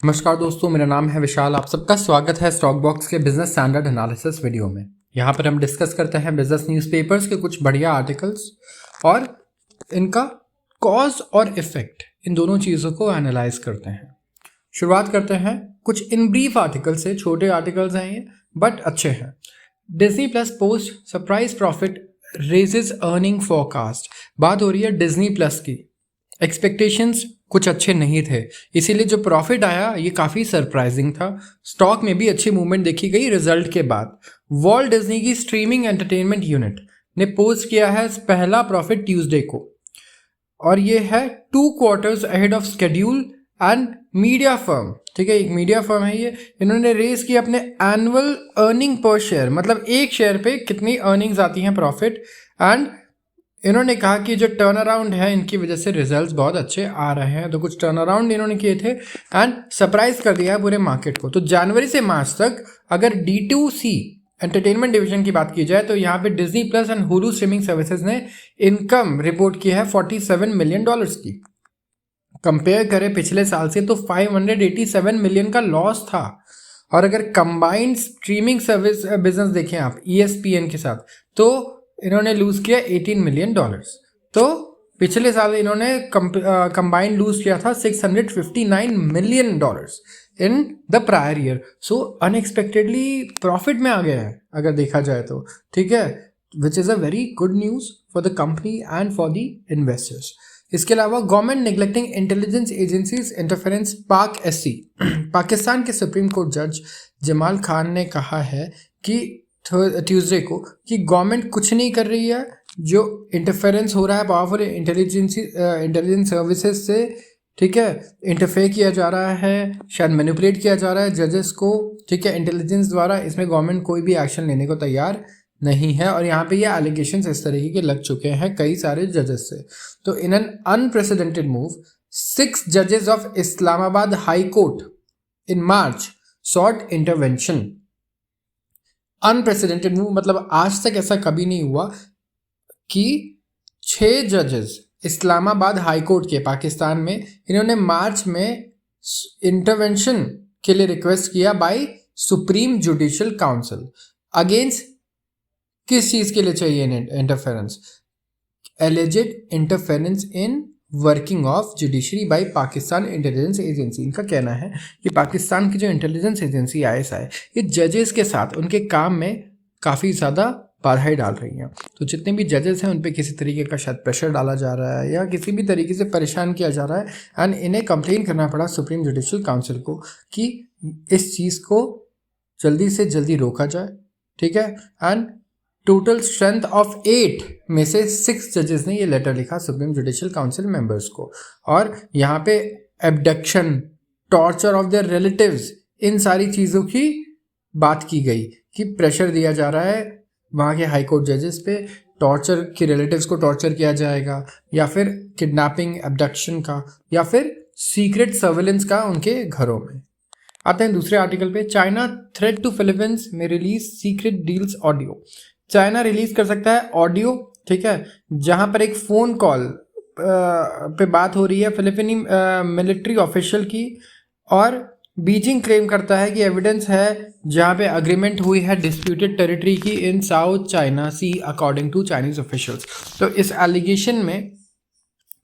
नमस्कार दोस्तों, मेरा नाम है विशाल। आप सबका स्वागत है स्टॉक बॉक्स के बिजनेस स्टैंडर्ड एनालिसिस वीडियो में। यहाँ पर हम डिस्कस करते हैं बिजनेस न्यूज़पेपर्स के कुछ बढ़िया आर्टिकल्स और इनका कॉज और इफेक्ट, इन दोनों चीज़ों को एनालाइज करते हैं। शुरुआत करते हैं कुछ इन ब्रीफ आर्टिकल से। छोटे आर्टिकल्स हैं ये, बट अच्छे हैं। Disney plus post surprise profit raises earning forecast. बात हो रही है डिज्नी प्लस की। एक्सपेक्टेशंस कुछ अच्छे नहीं थे, इसीलिए जो प्रॉफिट आया ये काफ़ी सरप्राइजिंग था। स्टॉक में भी अच्छी मूवमेंट देखी गई रिजल्ट के बाद। वॉल्ट डिज्नी की स्ट्रीमिंग एंटरटेनमेंट यूनिट ने पोस्ट किया है पहला प्रॉफिट ट्यूसडे को, और ये है 2 quarters ahead of schedule. And media firm, ठीक है, एक मीडिया फर्म है ये, इन्होंने रेज किया अपने एनुअल अर्निंग पर शेयर, मतलब एक शेयर पे कितनी अर्निंग्स आती हैं प्रॉफिट। एंड इन्होंने कहा कि जो टर्न अराउंड है इनकी वजह से रिजल्ट्स बहुत अच्छे आ रहे हैं। तो कुछ टर्न अराउंड इन्होंने किए थे एंड सरप्राइज कर दिया है पूरे मार्केट को। तो जनवरी से मार्च तक अगर D2C एंटरटेनमेंट डिवीजन की बात की जाए तो यहाँ पे Disney plus and Hulu streaming services ने इनकम रिपोर्ट की है $47 मिलियन की। कंपेयर करें पिछले साल से तो 587 मिलियन का लॉस था। और अगर कंबाइंड स्ट्रीमिंग सर्विस बिजनेस देखें आप ESPN के साथ, तो इन्होंने लूज किया $18 मिलियन। तो पिछले साल इन्होंने कंबाइंड लूज किया था $659 million in the prior year. So unexpectedly profit में आ गया है अगर देखा जाए तो, ठीक है, which is a very good news for the company and for the investors. इसके अलावा government neglecting intelligence agencies interference पाक SC। पाकिस्तान के सुप्रीम कोर्ट जज जमाल खान ने कहा है कि ट्यूसडे को कि गवर्नमेंट कुछ नहीं कर रही है। जो इंटरफेरेंस हो रहा है पावरफुल इंटेलिजेंस सर्विसेज से, ठीक है, इंटरफेयर किया जा रहा है, शायद मैनिपुलेट किया जा रहा है जजेस को, ठीक है, इंटेलिजेंस द्वारा। इसमें गवर्नमेंट कोई भी एक्शन लेने को तैयार नहीं है। और यहाँ पे ये एलिगेशंस इस तरीके के लग चुके हैं कई सारे जजेस से। तो इन एन अनप्रेसिडेंटेड मूव 6 जजेस of Islamabad high court in March sought intervention. Unprecedented move मतलब आज तक ऐसा कभी नहीं हुआ कि 6 जजेस इस्लामाबाद हाई कोर्ट के पाकिस्तान में, इन्होंने मार्च में इंटरवेंशन के लिए रिक्वेस्ट किया by supreme judicial council. Against किस चीज के लिए चाहिए interference? Alleged interference in working of judiciary by Pakistan intelligence agency. इनका कहना है कि पाकिस्तान की जो इंटेलिजेंस एजेंसी ISI ये जजेस के साथ उनके काम में काफ़ी ज़्यादा बाधाएं डाल रही हैं। तो जितने भी जजेस हैं उन पे किसी तरीके का शायद प्रेशर डाला जा रहा है या किसी भी तरीके से परेशान किया जा रहा है। एंड इन्हें कंप्लेन करना पड़ा सुप्रीम जुडिशियल काउंसिल को कि इस चीज़ को जल्दी से जल्दी रोका जाए, ठीक है। एंड टोटल स्ट्रेंथ ऑफ 8 में से 6 जजेस ने ये लेटर लिखा सुप्रीम जुडिशियल काउंसिल मेंबर्स को। और यहाँ पे abduction, torture of their relatives, इन सारी चीज़ों की बात की गई कि प्रेशर दिया जा रहा है वहाँ के हाई कोर्ट जजेस पे, टॉर्चर के रिलेटिव्स को टॉर्चर किया जाएगा, या फिर किडनैपिंग, एब्डक्शन का, या फिर सीक्रेट सर्वेलेंस का उनके घरों में। आते हैं दूसरे आर्टिकल पे। चाइना थ्रेट टू फिलीपींस में release secret deals audio. China release कर सकता है ऑडियो, ठीक है, जहां पर एक फ़ोन कॉल पे बात हो रही है फिलिपिनी मिलिट्री ऑफिशियल की, और बीजिंग क्लेम करता है कि एविडेंस है जहां पे अग्रीमेंट हुई है डिस्प्यूटेड टेरिटरी की in South China Sea according to Chinese officials. तो इस एलिगेशन में,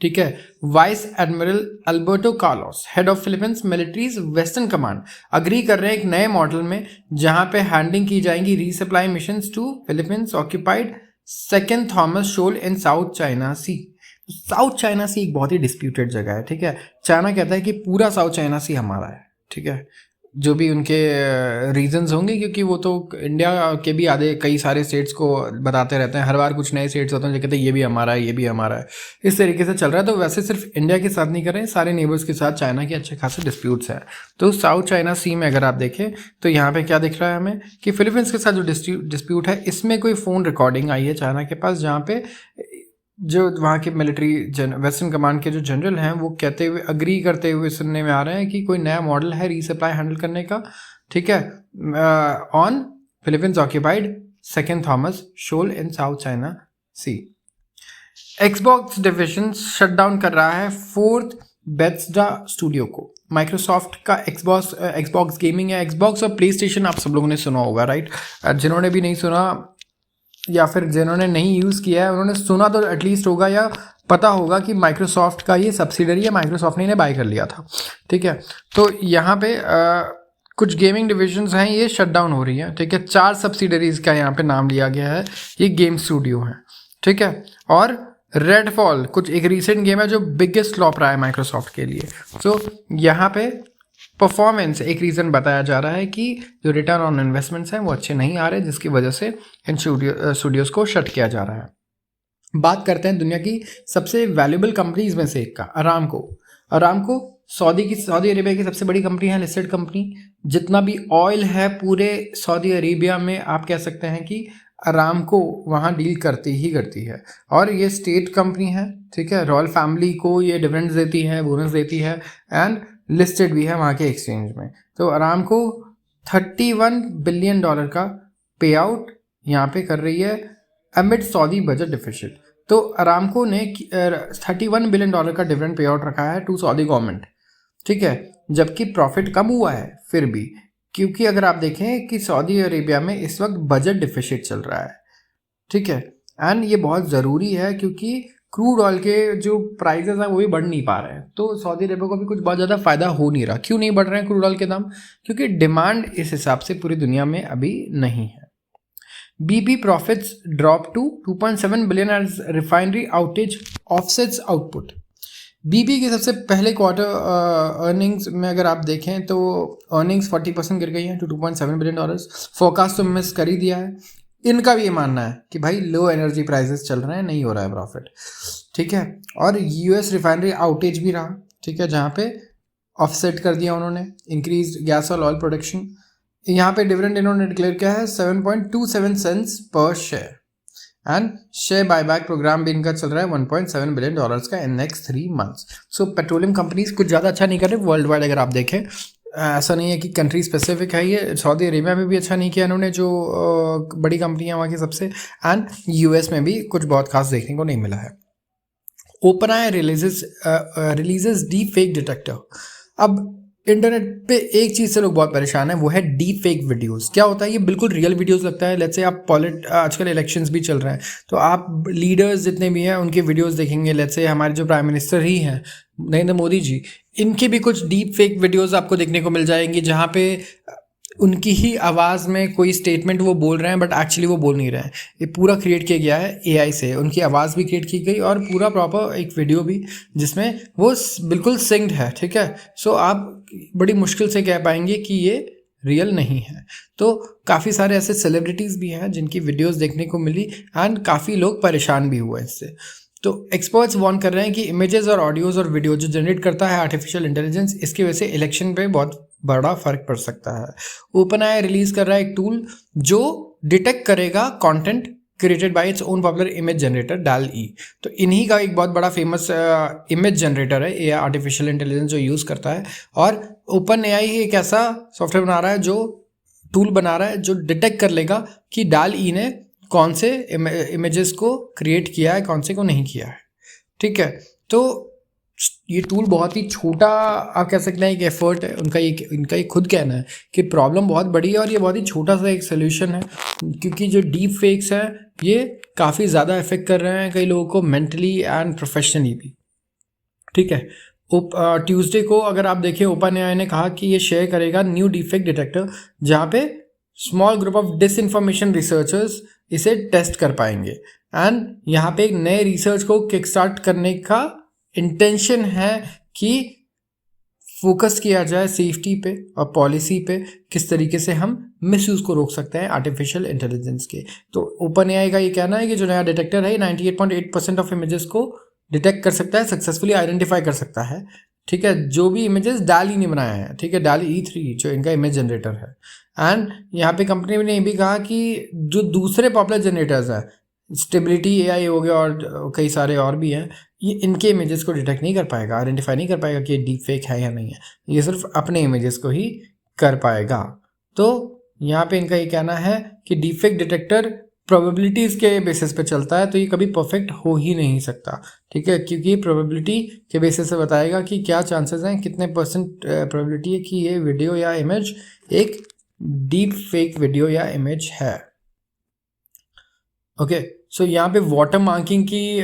ठीक है, vice admiral Alberto Carlos, head of Philippines military's western command, agree कर रहे हैं एक नए मॉडल में जहां पे हैंडलिंग की जाएंगी resupply missions to Philippines occupied second Thomas shawl in South China Sea. South China Sea एक बहुत ही डिस्प्यूटेड जगह है, ठीक है। चाइना कहता है कि पूरा साउथ चाइना सी हमारा है, ठीक है, जो भी उनके रीजंस होंगे, क्योंकि वो तो इंडिया के भी आधे कई सारे स्टेट्स को बताते रहते हैं। हर बार कुछ नए स्टेट्स होते हैं जो कहते हैं ये भी हमारा है, ये भी हमारा है, इस तरीके से चल रहा है। तो वैसे सिर्फ इंडिया के साथ नहीं कर रहे हैं, सारे नेबर्स के साथ चाइना के अच्छे खासे डिस्प्यूट्स हैं। तो साउथ चाइना सी में अगर आप देखें तो यहाँ पे क्या दिख रहा है हमें कि फिलीपींस के साथ जो डिस्प्यूट है, इसमें कोई फ़ोन रिकॉर्डिंग आई है चाइना के पास, जहाँ पे जो वहाँ के मिलिट्री वेस्टर्न कमांड के जो जनरल हैं वो कहते हुए, अग्री करते हुए सुनने में आ रहे हैं कि कोई नया मॉडल है रीसप्लाई हैंडल करने का, ठीक है, on Philippines occupied second Thomas shawl in South China sea. Xbox division shut down कर रहा है 4th बेथेस्डा स्टूडियो को। माइक्रोसॉफ्ट का एक्सबॉक्स गेमिंग है। एक्सबॉक्स और प्ले स्टेशन आप सब लोगों ने सुना होगा, राइट? जिन्होंने भी नहीं सुना या फिर जिन्होंने नहीं यूज़ किया है उन्होंने सुना तो एटलीस्ट होगा या पता होगा कि माइक्रोसॉफ्ट का ये सब्सिडरी है, माइक्रोसॉफ्ट ने इन्हें बाय कर लिया था, ठीक है। तो यहाँ पे कुछ गेमिंग डिविजन्स हैं, ये शट डाउन हो रही हैं, ठीक है। 4 सब्सिडरीज का यहाँ पे नाम लिया गया है, ये गेम स्टूडियो है, ठीक है। और रेडफॉल कुछ एक रीसेंट गेम है जो बिगेस्ट फ्लॉप रहा है माइक्रोसॉफ्ट के लिए। तो यहाँ पे परफॉर्मेंस एक रीज़न बताया जा रहा है कि जो रिटर्न ऑन इन्वेस्टमेंट्स हैं वो अच्छे नहीं आ रहे, जिसकी वजह से इन स्टूडियोज़ को शट किया जा रहा है। बात करते हैं दुनिया की सबसे वैल्यूएबल कंपनीज में से एक का, अरामको। अरामको सऊदी अरेबिया की सबसे बड़ी कंपनी है, लिस्टेड कंपनी। जितना भी ऑयल है पूरे सऊदी अरेबिया में आप कह सकते हैं कि अरामको वहाँ डील करती है। और ये स्टेट कंपनी है, ठीक है। रॉयल फैमिली को ये डिविडेंड्स देती है, बोनस देती है, एंड लिस्टेड भी है वहाँ के एक्सचेंज में। तो अरामको $31 बिलियन का पे आउट यहाँ पे कर रही है अमिड सऊदी बजट डिफिसिट। तो अरामको ने $31 बिलियन का डिविडेंड पे आउट रखा है टू सऊदी गवर्नमेंट, ठीक है। जबकि प्रॉफिट कम हुआ है फिर भी, क्योंकि अगर आप देखें कि सऊदी अरेबिया में इस वक्त बजट डिफिसिट चल रहा है, ठीक है। एंड ये बहुत ज़रूरी है क्योंकि क्रूड ऑयल के जो प्राइसेस हैं वो भी बढ़ नहीं पा रहे हैं। तो सऊदी अरेबिया को भी कुछ बहुत ज़्यादा फ़ायदा हो नहीं रहा। क्यों नहीं बढ़ रहे हैं क्रूड ऑयल के दाम? क्योंकि डिमांड इस हिसाब से पूरी दुनिया में अभी नहीं है। BP profits drop to 2.7 billion as refinery outage offsets output। BP की सबसे पहले क्वार्टर अर्निंग्स में अगर आप देखें तो अर्निंग्स 40% गिर गई हैं टू $2.7 बिलियन। फोरकास्ट तो मिस कर ही दिया है। इनका भी ये मानना है कि भाई लो एनर्जी प्राइसेस चल रहे हैं, नहीं हो रहा है प्रॉफिट, ठीक है। और US रिफाइनरी आउटेज भी रहा, ठीक है, जहाँ पे ऑफसेट कर दिया उन्होंने इंक्रीज गैस और ऑयल प्रोडक्शन। यहाँ पे डिविडेंड इन्होंने डिक्लेयर किया है 7.27 सेंट्स पर share, and share buyback program भी इनका चल रहा है $1.7 बिलियन का in next 3 months. So petroleum companies कुछ ज़्यादा अच्छा नहीं कर रहे वर्ल्ड वाइड। अगर आप देखें ऐसा नहीं है कि कंट्री स्पेसिफिक है, ये सऊदी अरेबिया में भी अच्छा नहीं किया इन्होंने, जो बड़ी कंपनियाँ वहाँ की सबसे, एंड US में भी कुछ बहुत खास देखने को नहीं मिला है। OpenAI releases deep fake detector. अब इंटरनेट पे एक चीज़ से लोग बहुत परेशान हैं, वो है डीप फेक वीडियोज़। क्या होता है? ये बिल्कुल रियल वीडियोज़ लगता है। लेट्स से आप आजकल इलेक्शंस भी चल रहे हैं तो आप लीडर्स जितने भी हैं उनके वीडियोज़ देखेंगे। लेट्स से हमारे जो प्राइम मिनिस्टर ही हैं नरेंद्र मोदी जी, इनके भी कुछ डीप फेक वीडियोज़ आपको देखने को मिल जाएंगी, जहाँ पे उनकी ही आवाज़ में कोई स्टेटमेंट वो बोल रहे हैं बट एक्चुअली वो बोल नहीं रहे हैं। ये पूरा क्रिएट किया गया है AI से, उनकी आवाज़ भी क्रिएट की गई और पूरा प्रॉपर एक वीडियो भी जिसमें वो बिल्कुल सिंक्ड है, ठीक है। सो आप बड़ी मुश्किल से कह पाएंगे कि ये रियल नहीं है। तो काफ़ी सारे ऐसे सेलिब्रिटीज़ भी हैं जिनकी वीडियोज़ देखने को मिली एंड काफ़ी लोग परेशान भी हुए इससे। तो एक्सपर्ट्स वार्न कर रहे हैं कि इमेजेस और ऑडियोज़ और वीडियो जो जनरेट करता है आर्टिफिशियल इंटेलिजेंस, इसकी वजह से इलेक्शन पे बहुत बड़ा फर्क पड़ सकता है। OpenAI रिलीज कर रहा है एक टूल जो डिटेक्ट करेगा content created by its own popular image generator DALL-E। तो इन्हीं का एक बहुत बड़ा फेमस इमेज जनरेटर है AI आर्टिफिशियल इंटेलिजेंस जो यूज़ करता है। और OpenAI ही एक ऐसा सॉफ्टवेयर बना रहा है, जो टूल बना रहा है जो डिटेक्ट कर लेगा कि DALL-E ने कौन से इमेजेस को क्रिएट किया है, कौन से को नहीं किया है, ठीक है। तो ये टूल बहुत ही छोटा आप कह सकते हैं एक एफर्ट है इनका ये खुद कहना है कि प्रॉब्लम बहुत बड़ी है और ये बहुत ही छोटा सा एक सोल्यूशन है, क्योंकि जो डीप फेक्स है ये काफ़ी ज़्यादा इफेक्ट कर रहे हैं कई लोगों को मेंटली एंड प्रोफेशनली भी, ठीक है। ट्यूसडे को अगर आप देखें OpenAI ने कहा कि ये शेयर करेगा न्यू डीप फेक डिटेक्टर, जहाँ पे small group of disinformation researchers इसे टेस्ट कर पाएंगे। एंड यहाँ पे एक नए रिसर्च को किक स्टार्ट करने का इंटेंशन है कि फोकस किया जाए सेफ्टी पे और पॉलिसी पे, किस तरीके से हम मिसयूज़ को रोक सकते हैं आर्टिफिशियल इंटेलिजेंस के। तो OpenAI का ये कहना है कि जो नया डिटेक्टर है 98.8% ऑफ इमेजेस को डिटेक्ट कर सकता है, सक्सेसफुली आइडेंटिफाई कर सकता है, ठीक है, जो भी इमेजेस DALL-E ने बनाया है, ठीक है, DALL-E 3 जो इनका इमेज जनरेटर है। एंड यहाँ पे कंपनी ने ये भी कहा कि जो दूसरे पॉपुलर जनरेटर्स हैं, स्टेबिलिटी AI हो गया और कई सारे और भी हैं, ये इनके इमेजेस को डिटेक्ट नहीं कर पाएगा, आइडेंटिफाई नहीं कर पाएगा कि ये डीप फेक है या नहीं है, ये सिर्फ अपने इमेजेस को ही कर पाएगा। तो यहाँ पे इनका ये कहना है कि डीप फेक डिटेक्टर प्रोबेबिलिटीज़ के बेसिस पे चलता है, तो ये कभी परफेक्ट हो ही नहीं सकता, ठीक है, क्योंकि प्रोबेबिलिटी के बेसिस से बताएगा कि क्या चांसेस हैं, कितने परसेंट प्रोबेबिलिटी है कि ये वीडियो या इमेज एक डीप फेक वीडियो या इमेज है। ओके, सो यहाँ पे वाटर मार्किंग की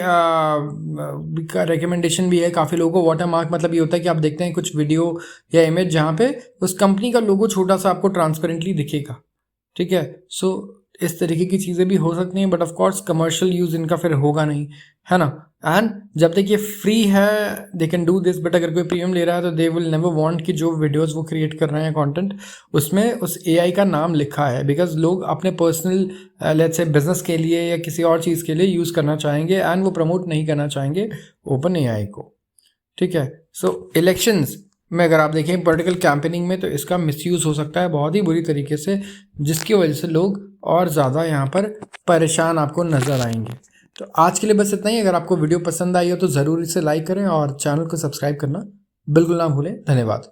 का रिकमेंडेशन भी है। काफ़ी लोगों को वाटर मार्क मतलब ये होता है कि आप देखते हैं कुछ वीडियो या इमेज जहाँ पे उस कंपनी का लोगो छोटा सा आपको ट्रांसपेरेंटली दिखेगा, ठीक है। सो इस तरीके की चीज़ें भी हो सकती हैं, but of course commercial use इनका फिर होगा नहीं, है ना। एंड जब तक ये फ्री है they can do this, but अगर कोई प्रीमियम ले रहा है तो दे विल नेवर वांट कि जो वीडियोस वो क्रिएट कर रहे हैं कंटेंट उसमें उस एआई का नाम लिखा है, बिकॉज लोग अपने पर्सनल लेट्स से बिजनेस के लिए या किसी और चीज़ के लिए यूज़ करना चाहेंगे एंड वो प्रमोट नहीं करना चाहेंगे ओपन एआई को, ठीक है। सो इलेक्शंस में अगर आप देखें पॉलिटिकल कैंपेनिंग में, तो इसका मिसयूज़ हो सकता है बहुत ही बुरी तरीके से, जिसकी वजह से लोग और ज़्यादा यहाँ पर परेशान आपको नज़र आएंगे। तो आज के लिए बस इतना ही। अगर आपको वीडियो पसंद आई हो तो ज़रूर इसे लाइक करें और चैनल को सब्सक्राइब करना बिल्कुल ना भूलें। धन्यवाद।